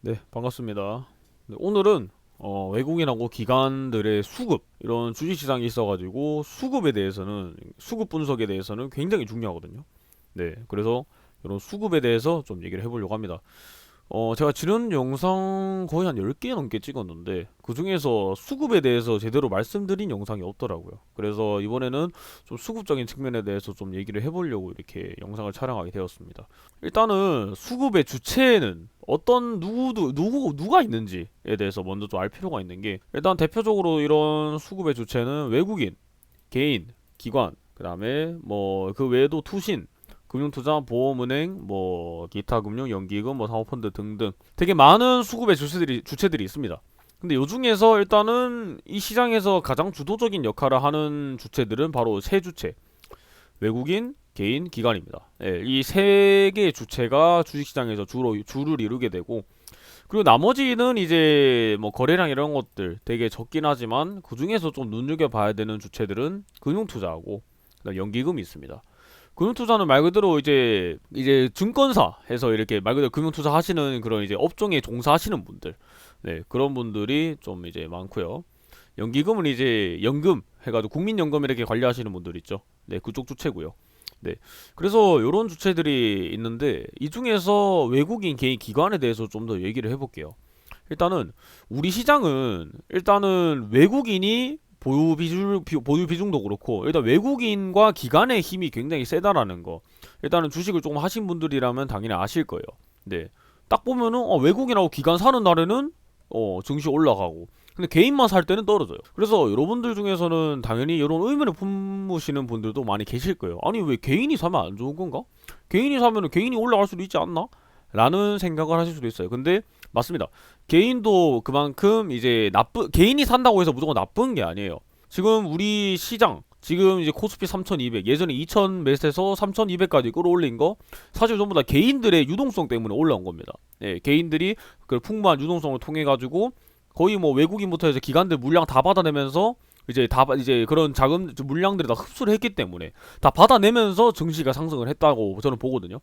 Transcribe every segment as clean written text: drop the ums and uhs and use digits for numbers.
네, 반갑습니다. 네, 오늘은 외국인하고 기관들의 수급 이런 주식시장이 있어가지고 수급 분석에 대해서는 굉장히 중요하거든요. 네, 그래서 이런 수급에 대해서 좀 얘기를 해보려고 합니다. 제가 지난 영상 거의 한 10개 넘게 찍었는데 그 중에서 수급에 대해서 제대로 말씀드린 영상이 없더라고요. 그래서 이번에는 좀 수급적인 측면에 대해서 좀 얘기를 해보려고 이렇게 영상을 촬영하게 되었습니다. 일단은 수급의 주체는 누가 있는지에 대해서 먼저 좀 알 필요가 있는 게, 일단 대표적으로 이런 수급의 주체는 외국인, 개인, 기관, 그 다음에 뭐 그 외에도 투신, 금융투자, 보험은행, 뭐 기타 금융, 연기금, 뭐 사모펀드 등등 되게 많은 수급의 주체들이 있습니다. 근데 요 중에서 일단은 이 시장에서 가장 주도적인 역할을 하는 주체들은 바로 세 주체: 외국인, 개인, 기관입니다. 예, 이 세 개의 주체가 주식시장에서 주를 이루게 되고, 그리고 나머지는 이제 뭐 거래량 이런 것들 되게 적긴 하지만 그 중에서 좀 눈여겨봐야 되는 주체들은 금융투자하고 그다음 연기금이 있습니다. 금융투자는 말 그대로 이제 증권사 해서 이렇게 말 그대로 금융투자 하시는 그런 이제 업종에 종사하시는 분들, 네, 그런 분들이 좀 이제 많고요. 연기금은 이제 연금 해가지고 국민연금 이렇게 관리하시는 분들 있죠. 네, 그쪽 주체고요. 네, 그래서 이런 주체들이 있는데 이 중에서 외국인 개인 기관에 대해서 좀 더 얘기를 해볼게요. 일단은 우리 시장은 일단은 외국인이 보유 비중도 그렇고, 일단 외국인과 기관의 힘이 굉장히 세다라는 거, 일단은 주식을 조금 하신 분들이라면 당연히 아실 거예요. 네, 딱 보면은 외국인하고 기관 사는 날에는 증시 올라가고, 근데 개인만 살 때는 떨어져요. 그래서 여러분들 중에서는 당연히 이런 의문을 품으시는 분들도 많이 계실 거예요. 아니, 왜 개인이 사면 안 좋은 건가? 개인이 사면은 개인이 올라갈 수도 있지 않나? 라는 생각을 하실 수도 있어요. 근데 맞습니다. 개인도 그만큼 이제 개인이 산다고 해서 무조건 나쁜 게 아니에요. 지금 우리 시장, 지금 이제 코스피 3200, 예전에 2000 몇에서 3200까지 끌어올린 거, 사실 전부 다 개인들의 유동성 때문에 올라온 겁니다. 예, 개인들이 그 풍부한 유동성을 통해 가지고 거의 뭐 외국인부터 해서 기관들 물량 다 받아내면서 이제 그런 자금 물량들을 다 흡수를 했기 때문에 다 받아내면서 증시가 상승을 했다고 저는 보거든요.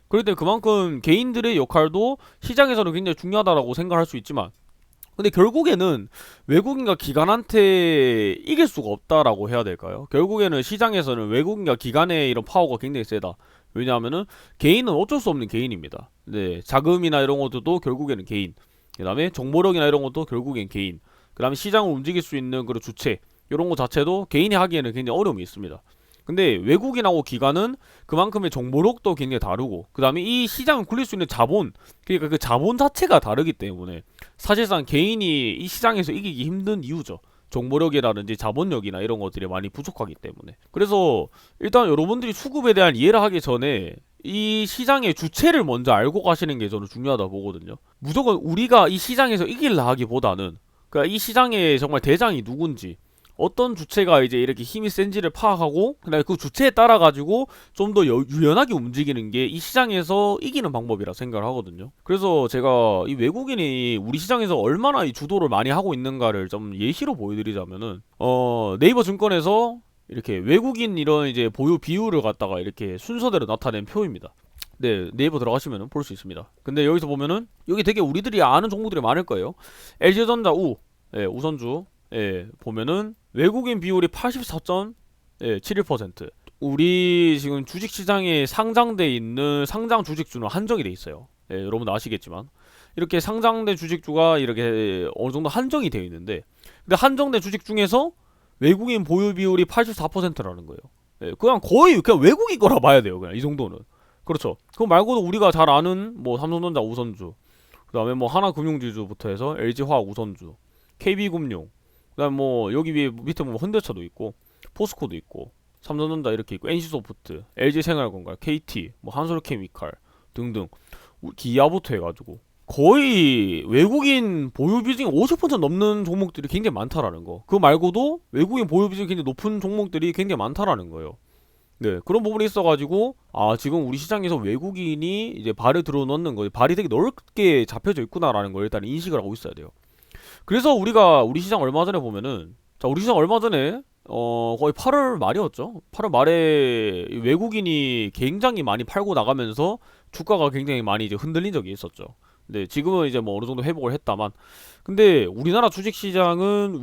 그럴 때 그만큼 개인들의 역할도 시장에서는 굉장히 중요하다라고 생각할 수 있지만, 근데 결국에는 외국인과 기관한테 이길 수가 없다라고 해야 될까요? 결국에는 시장에서는 외국인과 기관의 이런 파워가 굉장히 세다. 왜냐하면은 개인은 어쩔 수 없는 개인입니다. 네, 자금이나 이런 것들도 결국에는 개인. 그 다음에 정보력이나 이런 것도 결국엔 개인. 그 다음에 시장을 움직일 수 있는 그런 주체, 이런 거 자체도 개인이 하기에는 굉장히 어려움이 있습니다. 근데 외국인하고 기관은 그만큼의 정보력도 굉장히 다르고, 그 다음에 이 시장을 굴릴 수 있는 자본, 그러니까 그 자본 자체가 다르기 때문에 사실상 개인이 이 시장에서 이기기 힘든 이유죠. 정보력이라든지 자본력이나 이런 것들이 많이 부족하기 때문에. 그래서 일단 여러분들이 수급에 대한 이해를 하기 전에 이 시장의 주체를 먼저 알고 가시는 게 저는 중요하다 보거든요. 무조건 우리가 이 시장에서 이길라 하기보다는, 그러니까 이 시장의 정말 대장이 누군지, 어떤 주체가 이제 이렇게 힘이 센지를 파악하고 그다음에 그 주체에 따라 가지고 좀 더 유연하게 움직이는 게 이 시장에서 이기는 방법이라 생각을 하거든요. 그래서 제가 이 외국인이 우리 시장에서 얼마나 이 주도를 많이 하고 있는가를 좀 예시로 보여드리자면은, 네이버 증권에서 이렇게 외국인 이런 이제 보유 비율을 갖다가 이렇게 순서대로 나타낸 표입니다. 네, 네이버 들어가시면 볼 수 있습니다. 근데 여기서 보면은 여기 되게 우리들이 아는 종목들이 많을 거예요. LG전자 예, 우선주, 예, 보면은 외국인 비율이 84.71%. 우리 지금 주식시장에 상장돼 있는 상장 주식주는 한정이 돼 있어요. 예, 여러분도 아시겠지만 이렇게 상장된 주식주가 이렇게 어느 정도 한정이 되어 있는데, 근데 한정된 주식 중에서 외국인 보유 비율이 84%라는 거예요. 예, 그냥 거의 그냥 외국인 거라 봐야 돼요. 그냥 이 정도는. 그렇죠. 그거 말고도 우리가 잘 아는 뭐 삼성전자 우선주, 그다음에 뭐 하나금융지주부터 해서 LG화학 우선주, KB금융, 그다음 뭐 여기 위에 밑에 보면 현대차도 있고 포스코도 있고 삼성전자 이렇게 있고 NC소프트, LG생활건강, KT, 뭐 한솔케미칼 등등, 기아부터 해가지고 거의 외국인 보유 비중이 50% 넘는 종목들이 굉장히 많다라는 거. 그거 말고도 외국인 보유 비중이 굉장히 높은 종목들이 굉장히 많다라는 거예요. 네, 그런 부분이 있어가지고 지금 우리 시장에서 외국인이 이제 발을 들어넣는 거, 발이 되게 넓게 잡혀져 있구나라는 걸 일단 인식을 하고 있어야 돼요. 그래서 우리가 우리 시장 얼마 전에 보면은, 자, 우리 시장 얼마 전에 거의 8월 말이었죠. 8월 말에 외국인이 굉장히 많이 팔고 나가면서 주가가 굉장히 많이 이제 흔들린 적이 있었죠. 네, 지금은 이제 뭐 어느 정도 회복을 했다만, 근데 우리나라 주식시장은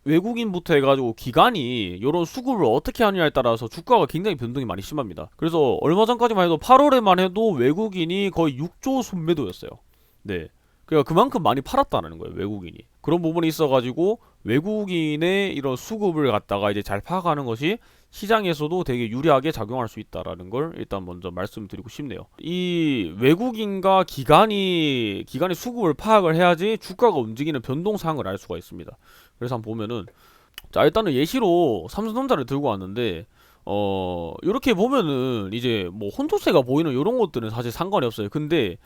외국인부터 해가지고 기관이 이런 수급을 어떻게 하느냐에 따라서 주가가 굉장히 변동이 많이 심합니다. 그래서 얼마 전까지만 해도 8월에만 해도 외국인이 거의 6조 순매도였어요. 네. 그러니까 그만큼 많이 팔았다는 거예요, 외국인이. 그런 부분이 있어가지고 외국인의 이런 수급을 갖다가 이제 잘 파악하는 것이 시장에서도 되게 유리하게 작용할 수 있다라는 걸 일단 먼저 말씀드리고 싶네요. 이 외국인과 기관의 수급을 파악을 해야지 주가가 움직이는 변동사항을 알 수가 있습니다. 그래서 한번 보면은, 자, 일단은 예시로 삼성전자를 들고 왔는데, 이렇게 보면은 이제 뭐 혼조세가 보이는 이런 것들은 사실 상관이 없어요. 근데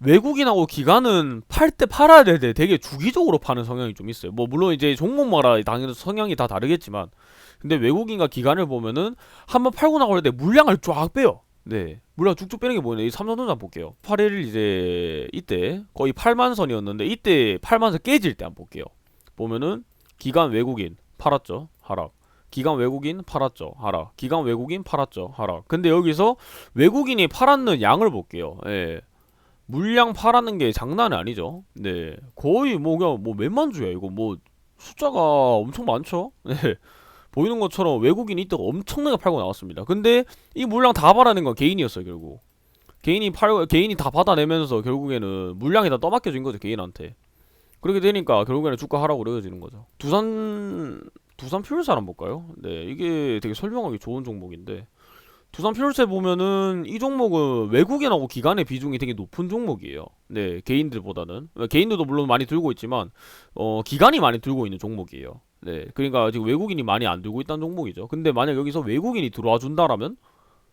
외국인하고 기관은 팔 때 팔아야 될 때 되게 주기적으로 파는 성향이 좀 있어요. 뭐 물론 이제 종목마다 당연히 성향이 다 다르겠지만, 근데 외국인과 기관을 보면은 한번 팔고 나갈 때 물량을 쫙 빼요. 네, 물량 쭉쭉 빼는 게 뭐냐? 이 삼성전자 볼게요. 8일 이제 이때 거의 8만 선이었는데, 이때 8만 선 깨질 때 한번 볼게요. 보면은 기관 외국인 팔았죠, 하락. 기관 외국인 팔았죠, 하락. 기관 외국인 팔았죠, 하락. 근데 여기서 외국인이 팔았는 양을 볼게요. 예. 물량 팔았는 게 장난이 아니죠. 네, 거의 뭐 그냥 뭐 몇만 주야 이거. 뭐 숫자가 엄청 많죠. 네, 보이는 것처럼 외국인이 이때가 엄청나게 팔고 나왔습니다. 근데 이 물량 다 팔아낸 건 개인이었어요, 결국. 개인이 다 받아내면서 결국에는 물량이 다 떠맡겨진 거죠, 개인한테. 그렇게 되니까 결국에는 주가 하락으로 이어지는 거죠. 두산 퓨얼사 한번 볼까요? 네, 이게 되게 설명하기 좋은 종목인데, 두산 필요세 보면은 이 종목은 외국인하고 기관의 비중이 되게 높은 종목이에요. 네, 개인들보다는. 개인들도 물론 많이 들고 있지만 기관이 많이 들고 있는 종목이에요. 네, 그러니까 지금 외국인이 많이 안 들고 있다는 종목이죠. 근데 만약 여기서 외국인이 들어와 준다라면,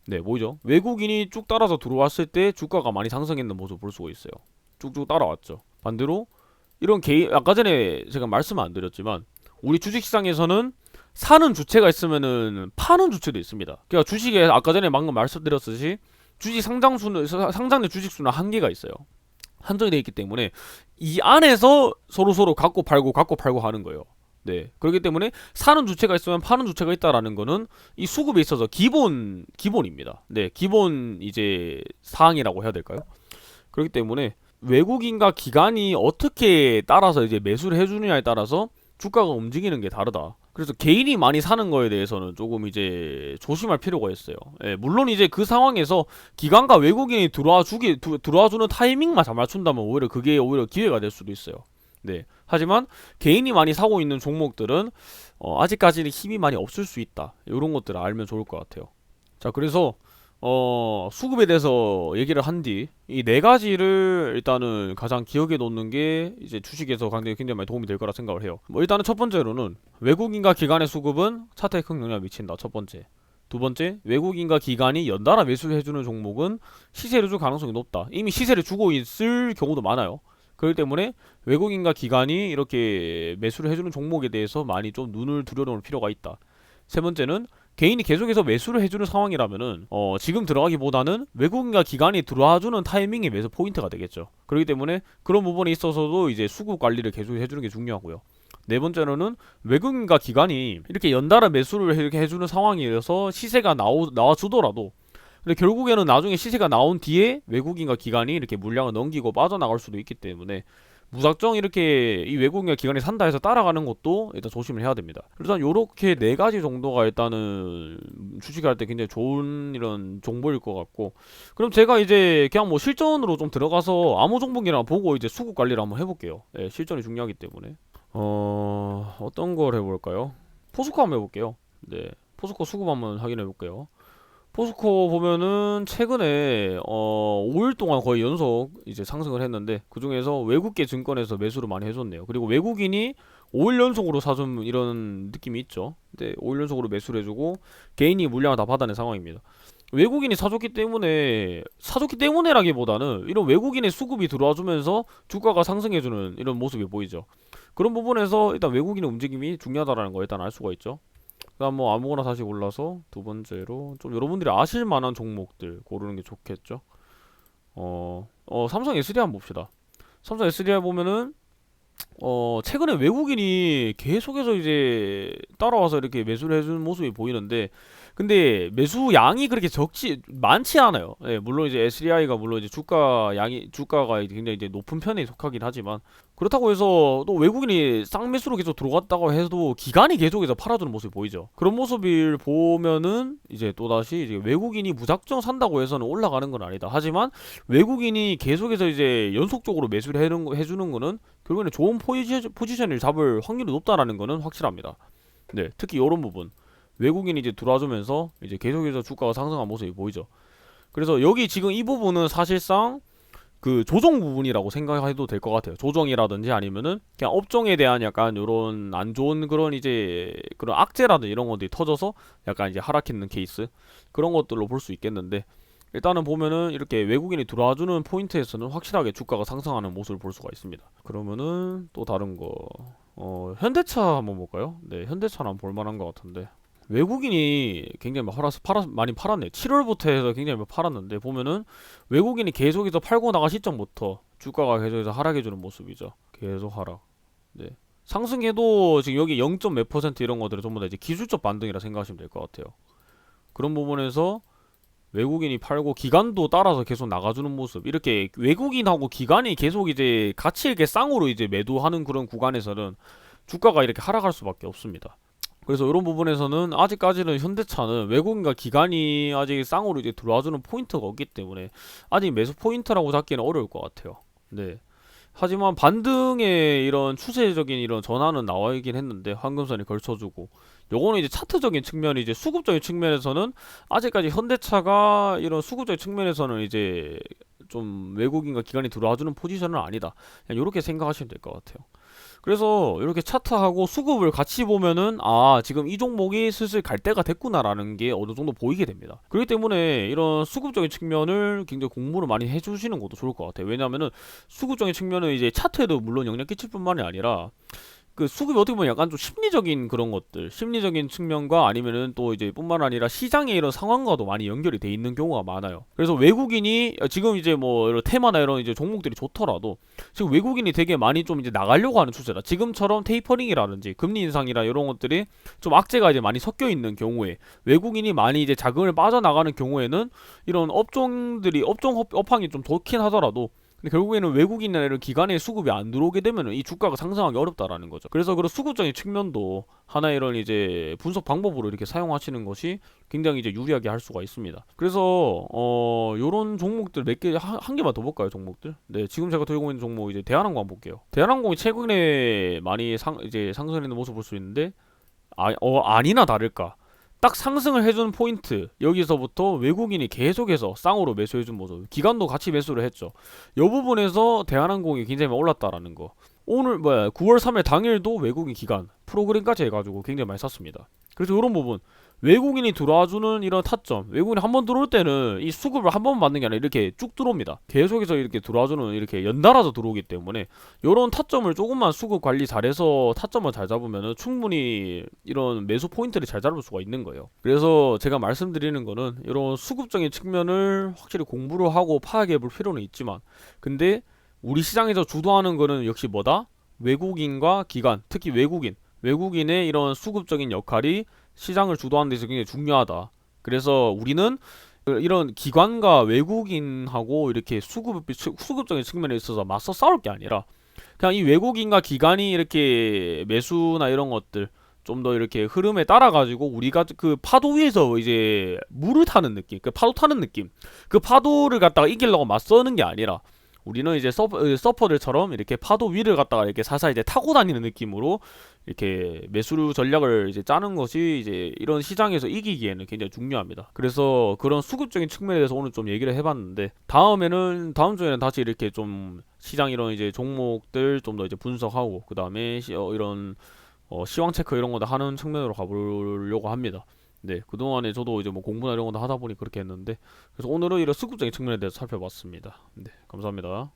네, 뭐죠? 외국인이 쭉 따라서 들어왔을 때 주가가 많이 상승했는 모습을 볼 수가 있어요. 쭉쭉 따라왔죠. 반대로 이런 개인, 아까 전에 제가 말씀 안 드렸지만 우리 주식시장에서는 사는 주체가 있으면은 파는 주체도 있습니다. 그러니까 주식에 아까 전에 방금 말씀드렸듯이 주식 상장된 주식 수는 한계가 있어요. 한정이 되어 있기 때문에 이 안에서 서로 갖고 팔고 하는 거예요. 네. 그렇기 때문에 사는 주체가 있으면 파는 주체가 있다라는 거는 이 수급에 있어서 기본입니다. 네. 기본 이제 사항이라고 해야 될까요? 그렇기 때문에 외국인과 기관이 어떻게 따라서 이제 매수를 해주느냐에 따라서 주가가 움직이는 게 다르다. 그래서 개인이 많이 사는 거에 대해서는 조금 이제 조심할 필요가 있어요. 예, 물론 이제 그 상황에서 기관과 외국인이 들어와주는 타이밍만 잘 맞춘다면 오히려 그게 오히려 기회가 될 수도 있어요. 네. 하지만 개인이 많이 사고 있는 종목들은 아직까지는 힘이 많이 없을 수 있다. 이런 것들을 알면 좋을 것 같아요. 자, 그래서 수급에 대해서 얘기를 한 뒤, 이 네 가지를 일단은 가장 기억에 놓는 게 이제 주식에서 굉장히 많이 도움이 될 거라 생각을 해요. 뭐 일단은 첫 번째로는 외국인과 기관의 수급은 차트에 큰 영향을 미친다. 첫 번째. 두 번째, 외국인과 기관이 연달아 매수를 해주는 종목은 시세를 줄 가능성이 높다. 이미 시세를 주고 있을 경우도 많아요. 그렇기 때문에 외국인과 기관이 이렇게 매수를 해주는 종목에 대해서 많이 좀 눈을 들여놓을 필요가 있다. 세 번째는 개인이 계속해서 매수를 해주는 상황이라면은 지금 들어가기보다는 외국인과 기관이 들어와주는 타이밍이 매수 포인트가 되겠죠. 그렇기 때문에 그런 부분에 있어서도 이제 수급 관리를 계속 해주는 게 중요하고요. 네 번째로는 외국인과 기관이 이렇게 연달아 매수를 이렇게 해주는 상황이어서 시세가 나와주더라도, 근데 결국에는 나중에 시세가 나온 뒤에 외국인과 기관이 이렇게 물량을 넘기고 빠져나갈 수도 있기 때문에 무작정 이렇게 이 외국인과 기관이 산다 해서 따라가는 것도 일단 조심을 해야 됩니다. 일단 요렇게 네 가지 정도가 일단은 주식할 때 굉장히 좋은 이런 정보일 것 같고, 그럼 제가 이제 그냥 뭐 실전으로 좀 들어가서 아무 종목이나 보고 이제 수급 관리를 한번 해볼게요. 예, 실전이 중요하기 때문에 어떤 걸 해볼까요? 포스코 한번 해볼게요. 네, 포스코 수급 한번 확인해 볼게요. 포스코 보면은 최근에 5일 동안 거의 연속 이제 상승을 했는데, 그 중에서 외국계 증권에서 매수를 많이 해줬네요. 그리고 외국인이 5일 연속으로 사준 이런 느낌이 있죠. 근데 5일 연속으로 매수를 해주고 개인이 물량을 다 받아낸 상황입니다. 외국인이 사줬기 때문에라기보다는 이런 외국인의 수급이 들어와주면서 주가가 상승해주는 이런 모습이 보이죠. 그런 부분에서 일단 외국인의 움직임이 중요하다라는 거 일단 알 수가 있죠. 그다음 뭐 아무거나 다시 골라서 두 번째로 좀 여러분들이 아실 만한 종목들 고르는 게 좋겠죠. 삼성 SDI 한번 봅시다. 삼성 SDI 보면은 최근에 외국인이 계속해서 이제 따라와서 이렇게 매수를 해주는 모습이 보이는데, 근데 매수 양이 그렇게 많지 않아요. 예, 물론 이제 SDI가 물론 이제 주가가 굉장히 이제 높은 편에 속하긴 하지만, 그렇다고 해서 또 외국인이 쌍매수로 계속 들어갔다고 해도 기관이 계속해서 팔아주는 모습이 보이죠. 그런 모습을 보면은 이제 또다시 이제 외국인이 무작정 산다고 해서는 올라가는 건 아니다. 하지만 외국인이 계속해서 이제 연속적으로 매수를 해주는 거는 결국에는 좋은 포지션을 잡을 확률이 높다라는 거는 확실합니다. 네, 특히 이런 부분. 외국인이 이제 들어와주면서 이제 계속해서 주가가 상승한 모습이 보이죠. 그래서 여기 지금 이 부분은 사실상 그 조정 부분이라고 생각해도 될 것 같아요. 조정이라든지 아니면은 그냥 업종에 대한 약간 요런 안 좋은 그런 이제 그런 악재라든지 이런 것들이 터져서 약간 이제 하락했는 케이스, 그런 것들로 볼 수 있겠는데, 일단은 보면은 이렇게 외국인이 들어와주는 포인트에서는 확실하게 주가가 상승하는 모습을 볼 수가 있습니다. 그러면은 또 다른 거, 현대차 한번 볼까요? 네, 현대차는 한번 볼만한 것 같은데, 외국인이 굉장히 많이 팔았네. 7월부터 해서 굉장히 많이 팔았는데, 보면은 외국인이 계속해서 팔고 나간 시점부터 주가가 계속해서 하락해주는 모습이죠. 계속 하락. 네. 상승해도 지금 여기 0. 몇 퍼센트 이런 것들은 전부 다 이제 기술적 반등이라 생각하시면 될 것 같아요. 그런 부분에서 외국인이 팔고 기관도 따라서 계속 나가주는 모습. 이렇게 외국인하고 기관이 계속 이제 같이 이렇게 쌍으로 이제 매도하는 그런 구간에서는 주가가 이렇게 하락할 수밖에 없습니다. 그래서 이런 부분에서는 아직까지는 현대차는 외국인과 기관이 아직 쌍으로 이제 들어와주는 포인트가 없기 때문에 아직 매수 포인트라고 잡기는 어려울 것 같아요. 네. 하지만 반등의 이런 추세적인 이런 전환은 나와 있긴 했는데, 황금선이 걸쳐주고, 요거는 이제 차트적인 측면이 이제 수급적인 측면에서는 아직까지 현대차가 이런 수급적인 측면에서는 이제 좀 외국인과 기관이 들어와주는 포지션은 아니다. 그냥 이렇게 생각하시면 될 것 같아요. 그래서 이렇게 차트하고 수급을 같이 보면은 지금 이 종목이 슬슬 갈 때가 됐구나라는 게 어느 정도 보이게 됩니다. 그렇기 때문에 이런 수급적인 측면을 굉장히 공부를 많이 해주시는 것도 좋을 것 같아요. 왜냐하면은 수급적인 측면은 이제 차트에도 물론 영향 끼칠 뿐만이 아니라 그 수급이 어떻게 보면 약간 좀 심리적인 그런 것들, 심리적인 측면과 아니면은 또 이제 뿐만 아니라 시장의 이런 상황과도 많이 연결이 돼 있는 경우가 많아요. 그래서 외국인이 지금 이제 뭐 이런 테마나 이런 이제 종목들이 좋더라도 지금 외국인이 되게 많이 좀 이제 나가려고 하는 추세다. 지금처럼 테이퍼링이라든지 금리 인상이라 이런 것들이 좀 악재가 이제 많이 섞여 있는 경우에 외국인이 많이 이제 자금을 빠져나가는 경우에는 이런 업황이 좀 좋긴 하더라도, 근데 결국에는 외국인이나 이런 기관의 수급이 안 들어오게 되면은 이 주가가 상승하기 어렵다라는 거죠. 그래서 그런 수급적인 측면도 하나의 이런 이제 분석 방법으로 이렇게 사용하시는 것이 굉장히 이제 유리하게 할 수가 있습니다. 그래서 요런 종목들 한 개만 더 볼까요, 종목들? 네, 지금 제가 들고 있는 종목 이제 대한항공 한번 볼게요. 대한항공이 최근에 많이 이제 상승하는 모습 볼 수 있는데, 아니나 다를까, 딱 상승을 해준 포인트, 여기서부터 외국인이 계속해서 쌍으로 매수해준 모습, 기관도 같이 매수를 했죠. 이 부분에서 대한항공이 굉장히 올랐다라는 거. 오늘 9월 3일 당일도 외국인 기관 프로그램까지 해가지고 굉장히 많이 샀습니다. 그래서 이런 부분, 외국인이 들어와주는 이런 타점, 외국인이 한번 들어올 때는 이 수급을 한 번 받는 게 아니라 이렇게 쭉 들어옵니다. 계속해서 이렇게 들어와주는, 이렇게 연달아서 들어오기 때문에 이런 타점을 조금만 수급 관리 잘해서 타점을 잘 잡으면 충분히 이런 매수 포인트를 잘 잡을 수가 있는 거예요. 그래서 제가 말씀드리는 거는 이런 수급적인 측면을 확실히 공부를 하고 파악해 볼 필요는 있지만, 근데 우리 시장에서 주도하는 거는 역시 뭐다? 외국인과 기관, 특히 외국인의 이런 수급적인 역할이 시장을 주도하는 데서 굉장히 중요하다. 그래서 우리는 이런 기관과 외국인하고 이렇게 수급적인 측면에 있어서 맞서 싸울 게 아니라, 그냥 이 외국인과 기관이 이렇게 매수나 이런 것들 좀 더 이렇게 흐름에 따라가지고 우리가 그 파도 위에서 이제 물을 타는 느낌, 그 파도 타는 느낌, 그 파도를 갖다가 이기려고 맞서는 게 아니라, 우리는 이제 서퍼들처럼 이렇게 파도 위를 갖다가 이렇게 살살 이제 타고 다니는 느낌으로 이렇게 매수 전략을 이제 짜는 것이 이제 이런 시장에서 이기기에는 굉장히 중요합니다. 그래서 그런 수급적인 측면에 대해서 오늘 좀 얘기를 해봤는데, 다음 주에는 다시 이렇게 좀 시장 이런 이제 종목들 좀 더 이제 분석하고, 그 다음에 이런 시황 체크 이런 거다 하는 측면으로 가보려고 합니다. 네, 그동안에 저도 이제 뭐 공부나 이런 거다 하다 보니 그렇게 했는데, 그래서 오늘은 이런 수급적인 측면에 대해서 살펴봤습니다. 네, 감사합니다.